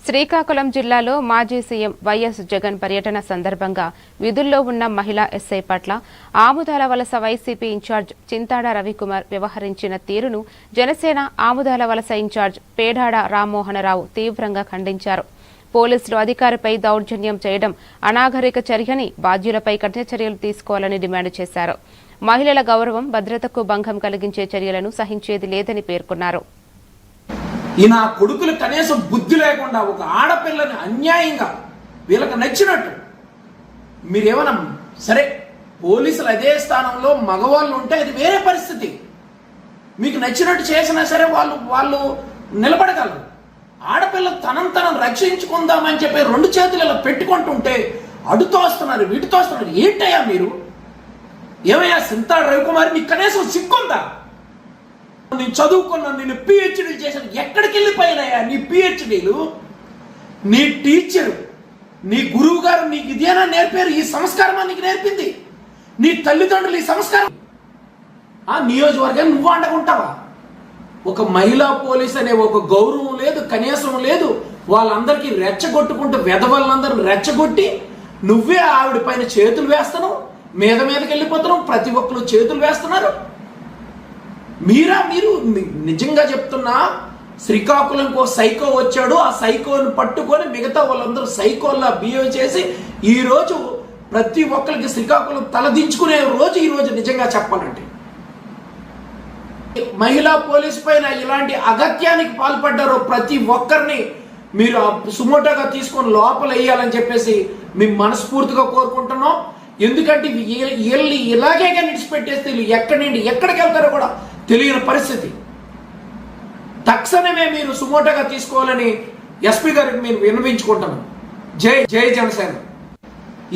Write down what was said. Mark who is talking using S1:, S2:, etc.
S1: శ్రీకాకుళం జిల్లాలో మాజీ CM YS Jagan పర్యటన సందర్భంగా విధుల్లో ఉన్న మహిళా ఎస్ఐ పట్ల ఆముదాల వలస వైసీపీ ఇన్ఛార్జ్ చింతాడ రవికుమార్ వ్యవహరించిన తీరును జనసేన ఆముదాల వలస ఇన్ఛార్జ్ పేడాడ రామ్మోహనరావు తీవ్రంగా ఖండించారు. పోలీసులు అధికారిపై దౌర్జన్యం చేయడం అనాగరిక చర్యని, బాధ్యులపై కఠిన చర్యలు తీసుకోవాలని డిమాండ్ చేశారు. మహిళల గౌరవం, భద్రతకు భంగం కలిగించే చర్యలను సహించేది లేదని పేర్కొన్నారు.
S2: ఈ నా కొడుకులు కనీసం బుద్ధి లేకుండా ఒక ఆడపిల్లని అన్యాయంగా వీళ్ళకి నచ్చినట్టు మీరేమన్నా సరే, పోలీసులు అదే స్థానంలో మగవాళ్ళు ఉంటే అది వేరే పరిస్థితి. మీకు నచ్చినట్టు చేసినా సరే వాళ్ళు నిలబడగలరు. ఆడపిల్ల తనం రక్షించుకుందామని చెప్పి రెండు చేతులు ఇలా పెట్టుకుంటుంటే అడుతో వస్తున్నారు, వీటితో వస్తున్నారు. ఏంటయ్యా మీరు? ఏమయ్యా చింతాడ రవికుమార్, నీకు కనీసం సిగ్గుందా? నేను చదువుకున్నాను, నేను పిహెచ్డీ చేశాను. ఎక్కడికి వెళ్ళిపోయినాయా నీ పిహెచ్డీలు? నీ టీచరు, నీ గురువు గారు నీకు ఇదేనా నేర్పారు? ఈ సంస్కారమా నీకు నేర్పింది? నీ తల్లిదండ్రులు ఈ సంస్కారం? ఆ నియోజకవర్గాన్ని నువ్వు అండకుంటావా? ఒక మహిళా పోలీస్ అనే ఒక గౌరవం లేదు, కనీసం లేదు. వాళ్ళందరికీ రెచ్చగొట్టుకుంటూ వెధవలందరూ రెచ్చగొట్టి నువ్వే ఆవిడ పైన చేతులు వేస్తున్నావు, మీదకి వెళ్ళిపోతున్నావు. ప్రతి ఒక్కరు చేతులు వేస్తున్నారు. మీరు నిజంగా చెప్తున్నా, శ్రీకాకుళంకు సైకో వచ్చాడు. ఆ సైకోని పట్టుకొని మిగతా వాళ్ళందరూ సైకోల్లా బిహేవ్ చేసి ఈరోజు ప్రతి ఒక్కరికి శ్రీకాకుళం తలదించుకునే రోజు ఈరోజు. నిజంగా చెప్పాలంటే మహిళా పోలీస్ పైన ఇలాంటి అగత్యానికి పాల్పడ్డారో ప్రతి ఒక్కరిని మీరు సుమోటోగా తీసుకొని లోపల వేయాలని చెప్పేసి మేము మనస్ఫూర్తిగా కోరుకుంటున్నాం. ఎందుకంటే వీళ్ళని ఇలాగే నిడిచిపెట్టేస్తే వీళ్ళు ఎక్కడి నుండి ఎక్కడికి వెళ్తారో కూడా తెలియని పరిస్థితి. తక్షణమే మీరు సుమోటోగా తీసుకోవాలని ఎస్పీ గారికి మేము విన్నవించుకుంటున్నాం. జై జనసేన.